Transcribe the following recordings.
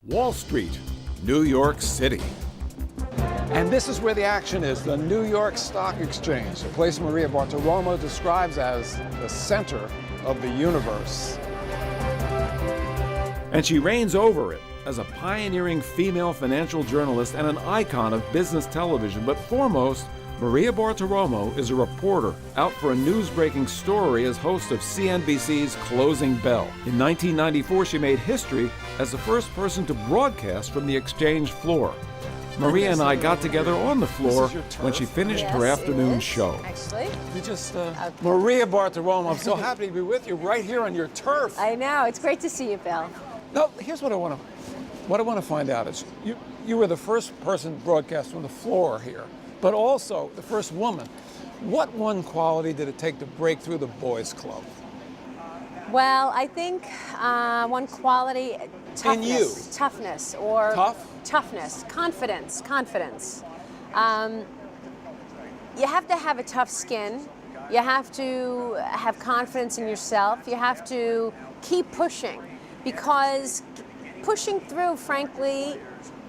Wall Street, New York City. And this is where the action is, the New York Stock Exchange, a place Maria Bartiromo describes as the center of the universe. And she reigns over it as a pioneering female financial journalist and an icon of business television. But foremost, Maria Bartiromo is a reporter out for a news-breaking story as host of CNBC's Closing Bell. In 1994, she made history as the first person to broadcast from the exchange floor. Maria and I got together on the floor when she finished her afternoon show. Actually, Maria Bartiromo, I'm so happy to be with you right here on your turf. I know. It's great to see you, Bill. Now, here's what I want to find out is you were the first person to broadcast from the floor here, but also the first woman. What one quality did it take to break through the boys' club? Well, I think one quality, toughness. In you? Toughness or Tough? Toughness, confidence. You have to have a tough skin. You have to have confidence in yourself. You have to keep pushing, because pushing through, frankly,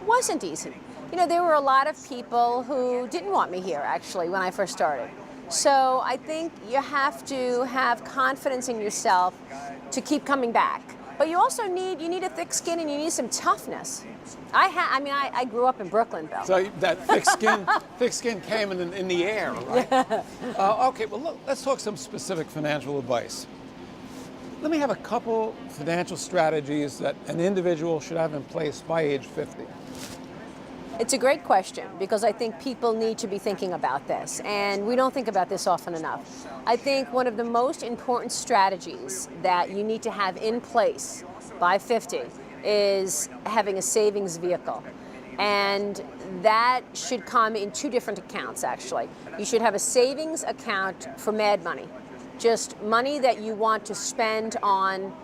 wasn't easy. You know, there were a lot of people who didn't want me here, actually, when I first started. So I think you have to have confidence in yourself to keep coming back. But you also need a thick skin, and you need some toughness. I grew up in Brooklyn, Bill. So that thick skin came in the air, right? Yeah. Okay, well, look, let's talk some specific financial advice. Let me have a couple financial strategies that an individual should have in place by age 50. It's a great question, because I think people need to be thinking about this, and we don't think about this often enough. I think one of the most important strategies that you need to have in place by 50 is having a savings vehicle. And that should come in two different accounts, actually. You should have a savings account for mad money, just money that you want to spend on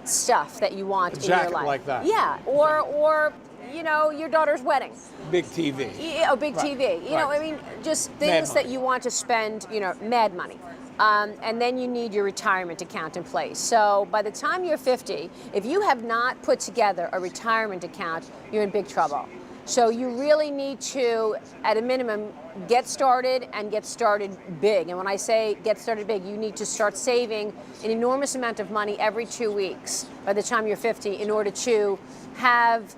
stuff that you want in your life. A jacket like that. Yeah, or you know, your daughter's wedding. Big TV. Yeah, big TV. You know, I mean, just things that you want to spend, you know, mad money. And then you need your retirement account in place. So by the time you're 50, if you have not put together a retirement account, you're in big trouble. So you really need to, at a minimum, get started and get started big. And when I say get started big, you need to start saving an enormous amount of money every 2 weeks by the time you're 50 in order to have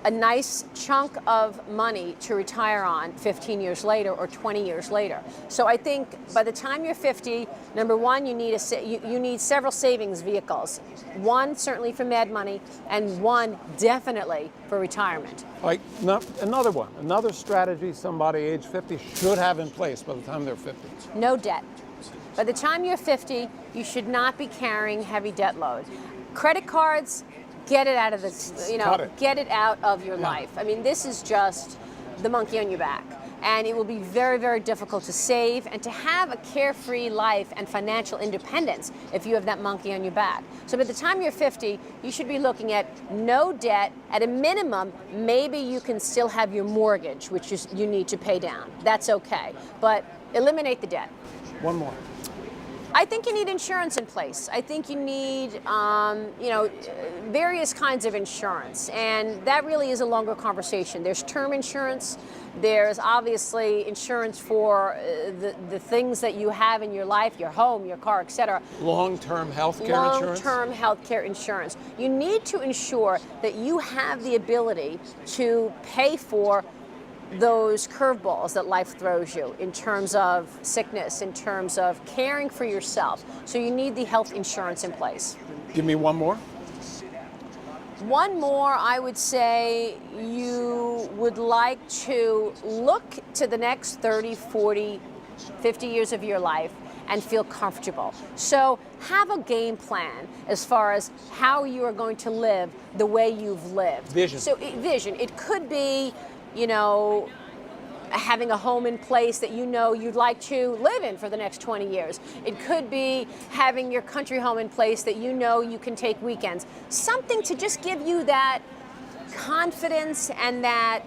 a nice chunk of money to retire on 15 years later or 20 years later. So I think by the time you're 50, number one, you need you need several savings vehicles. One certainly for mad money, and one definitely for retirement. Like another strategy somebody age 50 should have in place by the time they're 50. No debt. By the time you're 50, you should not be carrying heavy debt load. Credit cards, get it out of get it out of your life. I mean, this is just the monkey on your back. And it will be very, very difficult to save and to have a carefree life and financial independence if you have that monkey on your back. So by the time you're 50, you should be looking at no debt. At a minimum, maybe you can still have your mortgage, which you need to pay down. That's okay. But eliminate the debt. One more. I think you need insurance in place. I think you need, various kinds of insurance, and that really is a longer conversation. There's term insurance. There's obviously insurance for the things that you have in your life, your home, your car, etc. Long-term health care insurance? Long-term health care insurance. You need to ensure that you have the ability to pay for those curveballs that life throws you in terms of sickness, in terms of caring for yourself. So you need the health insurance in place. Give me one more. One more, I would say you would like to look to the next 30, 40, 50 years of your life and feel comfortable. So have a game plan as far as how you are going to live the way you've lived. Vision. So vision. It could be, you know, having a home in place that you know you'd like to live in for the next 20 years. It could be having your country home in place that you know you can take weekends. Something to just give you that confidence and that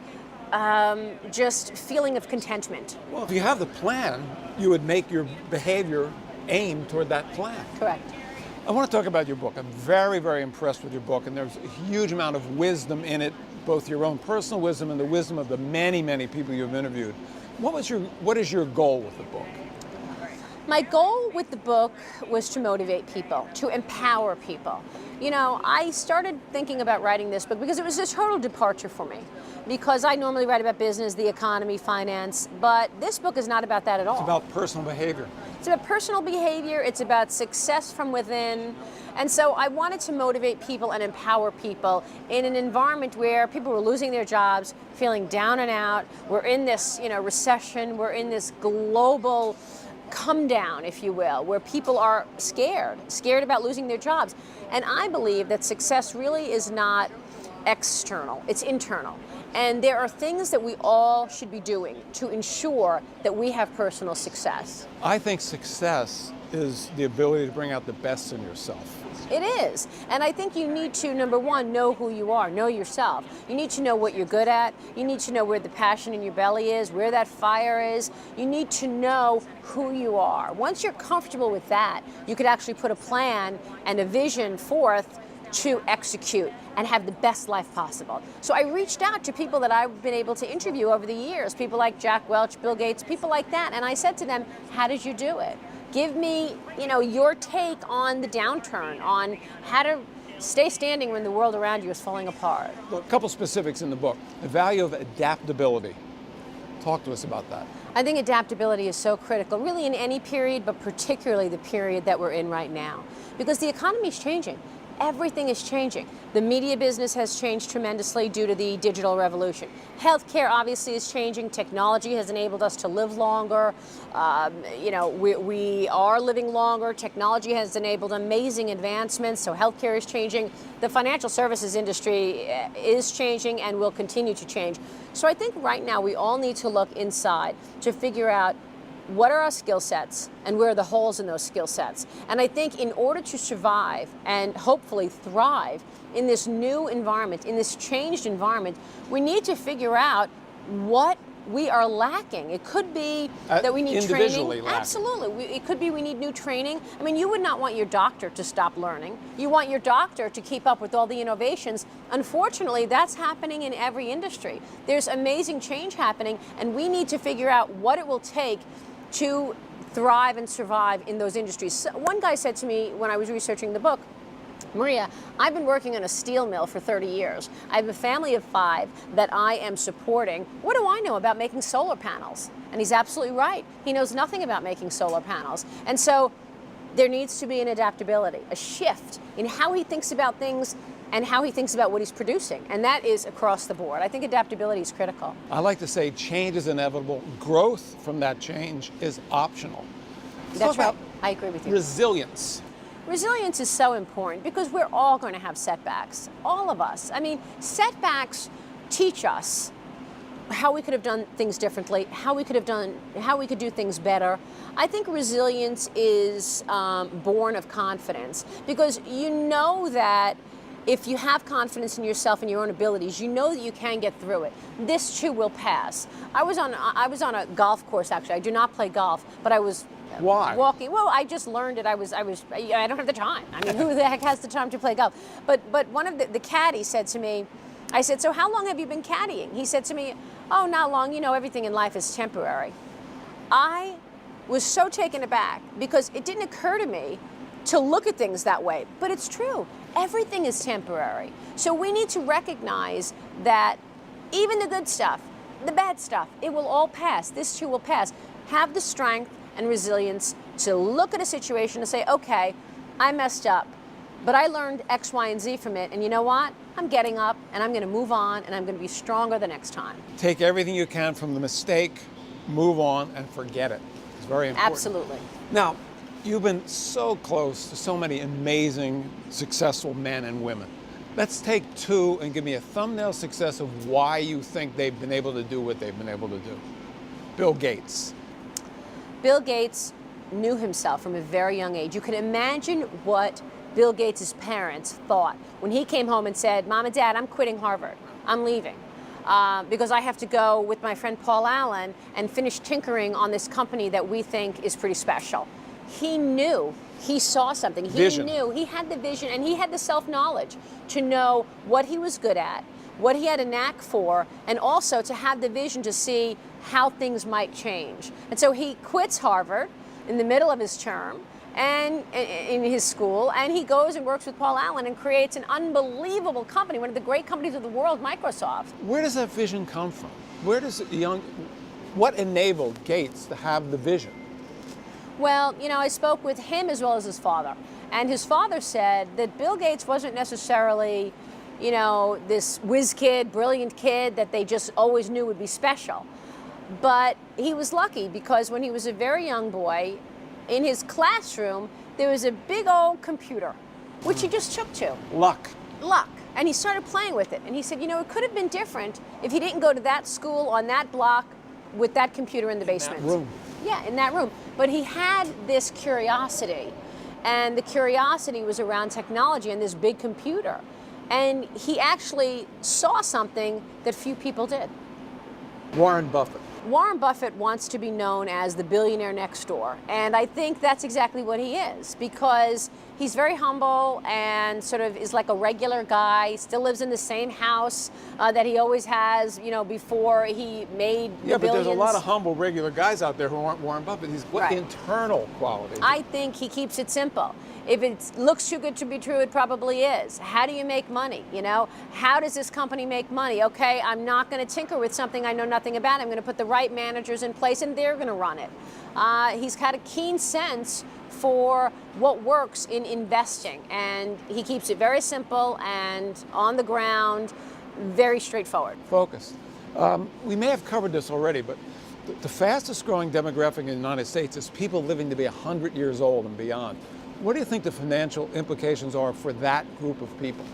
just feeling of contentment. Well, if you have the plan, you would make your behavior aim toward that plan. Correct. I want to talk about your book. I'm very, very impressed with your book, and there's a huge amount of wisdom in it, both your own personal wisdom and the wisdom of the many, many people you've interviewed. What is your goal with the book? My goal with the book was to motivate people, to empower people. You know, I started thinking about writing this book because it was a total departure for me. Because I normally write about business, the economy, finance, but this book is not about that at all. It's about personal behavior. It's about personal behavior, it's about success from within. And so I wanted to motivate people and empower people in an environment where people were losing their jobs, feeling down and out. We're in this, recession, we're in this global come down, if you will, where people are scared about losing their jobs. And I believe that success really is not external, it's internal. And there are things that we all should be doing to ensure that we have personal success. I think success is the ability to bring out the best in yourself. It is. And I think you need to, number one, know who you are, know yourself. You need to know what you're good at. You need to know where the passion in your belly is, where that fire is. You need to know who you are. Once you're comfortable with that, you could actually put a plan and a vision forth to execute and have the best life possible. So I reached out to people that I've been able to interview over the years, people like Jack Welch, Bill Gates, people like that, and I said to them, how did you do it? Give me, your take on the downturn, on how to stay standing when the world around you is falling apart. Well, a couple specifics in the book. The value of adaptability. Talk to us about that. I think adaptability is so critical, really in any period, but particularly the period that we're in right now, because the economy is changing. Everything is changing. The media business has changed tremendously due to the digital revolution. Healthcare obviously is changing. Technology has enabled us to live longer. We are living longer. Technology has enabled amazing advancements, so healthcare is changing. The financial services industry is changing and will continue to change. So I think right now we all need to look inside to figure out what are our skill sets and where are the holes in those skill sets. And I think in order to survive and hopefully thrive in this new environment, in this changed environment, we need to figure out what we are lacking. It could be that we need training. Lacking. Absolutely. It could be we need new training. I mean, you would not want your doctor to stop learning. You want your doctor to keep up with all the innovations. Unfortunately, that's happening in every industry. There's amazing change happening, and we need to figure out what it will take to thrive and survive in those industries. So one guy said to me when I was researching the book, Maria, I've been working on a steel mill for 30 years. I have a family of 5 that I am supporting. What do I know about making solar panels? And he's absolutely right. He knows nothing about making solar panels. And so there needs to be an adaptability, a shift in how he thinks about things and how he thinks about what he's producing. And that is across the board. I think adaptability is critical. I like to say change is inevitable. Growth from that change is optional. That's right. I agree with you. Resilience. Resilience is so important because we're all going to have setbacks, all of us. I mean, setbacks teach us how we could have done things differently, how we could do things better. I think resilience is born of confidence because you know that if you have confidence in yourself and your own abilities, you know that you can get through it. This too will pass. I was on a golf course, actually. I do not play golf, but I was Why? walking. Well, I just learned it. I don't have the time. I mean, who the heck has the time to play golf? But one of the caddies said to me, I said, so how long have you been caddying? He said to me, oh, not long. Everything in life is temporary. I was so taken aback because it didn't occur to me to look at things that way. But it's true. Everything is temporary. So we need to recognize that even the good stuff, the bad stuff, it will all pass. This too will pass. Have the strength and resilience to look at a situation and say, okay, I messed up, but I learned X, Y, and Z from it. And you know what? I'm getting up and I'm going to move on and I'm going to be stronger the next time. Take everything you can from the mistake, move on, and forget it. It's very important. Absolutely. Now, you've been so close to so many amazing, successful men and women. Let's take 2 and give me a thumbnail success of why you think they've been able to do what they've been able to do. Bill Gates. Bill Gates knew himself from a very young age. You can imagine what Bill Gates' parents thought when he came home and said, Mom and Dad, I'm quitting Harvard. I'm leaving. Because I have to go with my friend Paul Allen and finish tinkering on this company that we think is pretty special. He knew He saw something. He Vision. knew. He had the vision, and he had the self-knowledge to know what he was good at, what he had a knack for, and also to have the vision to see how things might change. And so he quits Harvard in the middle of his term and in his school, and he goes and works with Paul Allen and creates an unbelievable company, one of the great companies of the world, Microsoft. Where does that vision come from? What enabled Gates to have the vision? Well, I spoke with him as well as his father. And his father said that Bill Gates wasn't necessarily, this whiz kid, brilliant kid that they just always knew would be special. But he was lucky because when he was a very young boy, in his classroom, there was a big old computer, which he just took to. Luck. And he started playing with it. And he said, it could have been different if he didn't go to that school on that block with that computer in the basement. In that room. Yeah, in that room. But he had this curiosity, and the curiosity was around technology and this big computer. And he actually saw something that few people did. Warren Buffett. Warren Buffett wants to be known as the billionaire next door, and I think that's exactly what he is, because he's very humble and sort of is like a regular guy, still lives in the same house that he always has, before he made the billions. But there's a lot of humble, regular guys out there who aren't Warren Buffett. What Right. internal qualities? I think he keeps it simple. If it looks too good to be true, it probably is. How do you make money? How does this company make money? Okay, I'm not going to tinker with something I know nothing about. I'm going to put the right managers in place, and they're going to run it. He's got a keen sense for what works in investing, and he keeps it very simple and on the ground, very straightforward. Focus. We may have covered this already, but the fastest growing demographic in the United States is people living to be 100 years old and beyond. What do you think the financial implications are for that group of people?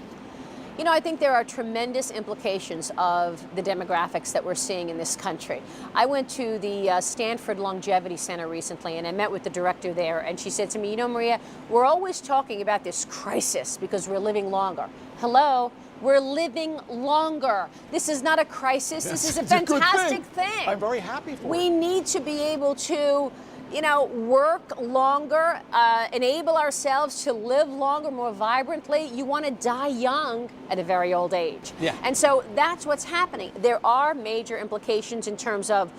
I think there are tremendous implications of the demographics that we're seeing in this country. I went to the Stanford Longevity Center recently, and I met with the director there, and she said to me, Maria, we're always talking about this crisis because we're living longer. Hello? We're living longer. This is not a crisis. This is a fantastic thing. I'm very happy for it. We need to be able to work longer, enable ourselves to live longer, more vibrantly. You want to die young at a very old age. Yeah. And so that's what's happening. There are major implications in terms of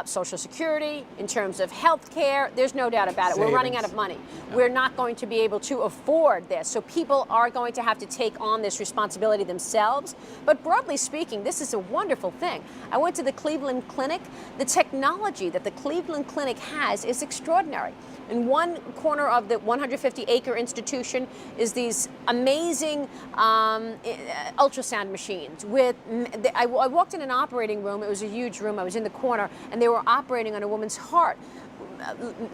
Social Security, in terms of health care. There's no doubt about it. We're running out of money. Yeah. We're not going to be able to afford this. So people are going to have to take on this responsibility themselves. But broadly speaking, this is a wonderful thing. I went to the Cleveland Clinic. The technology that the Cleveland Clinic has is extraordinary. In one corner of the 150-acre institution is these amazing ultrasound machines. I walked in an operating room. It was a huge room. I was in the corner, and they were operating on a woman's heart.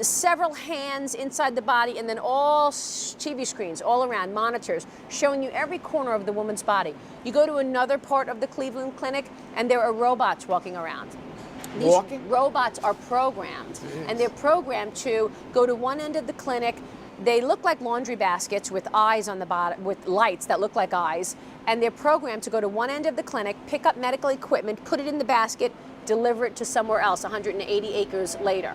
Several hands inside the body, and then all TV screens all around, monitors, showing you every corner of the woman's body. You go to another part of the Cleveland Clinic, and there are robots walking around. These robots are programmed, and they're programmed to go to one end of the clinic. They look like laundry baskets with eyes on the bottom, with lights that look like eyes, and they're programmed to go to one end of the clinic, pick up medical equipment, put it in the basket, deliver it to somewhere else 180 acres later.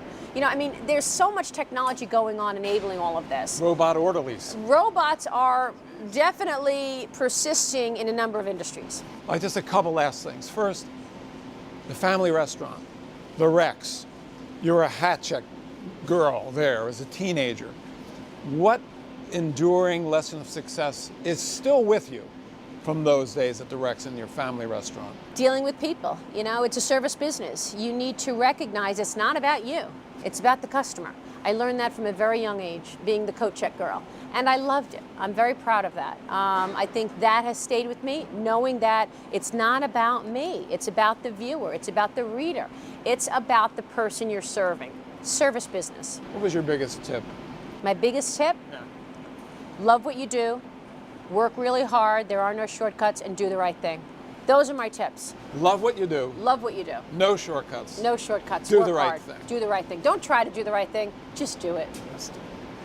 There's so much technology going on enabling all of this. Robot orderlies. Robots are definitely persisting in a number of industries. Just a couple last things. First, the family restaurant, the Rex. You're a hat check girl there as a teenager. What enduring lesson of success is still with you from those days at the Rex in your family restaurant? Dealing with people. It's a service business. You need to recognize it's not about you. It's about the customer. I learned that from a very young age, being the coat check girl. And I loved it. I'm very proud of that. I think that has stayed with me, knowing that it's not about me. It's about the viewer. It's about the reader. It's about the person you're serving. Service business. What was your biggest tip? My biggest tip? Yeah. Love what you do. Work really hard. There are no shortcuts, and do the right thing. Those are my tips. Love what you do. Love what you do. No shortcuts. No shortcuts. Do Work the right hard. thing. Do the right thing. Don't try to do the right thing. Just do it.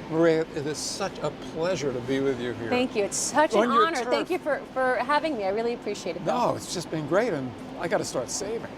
Maria, it is such a pleasure to be with you here. Thank you. It's such an honor. Thank you for having me. I really appreciate it. No, it's just been great, and I got to start saving.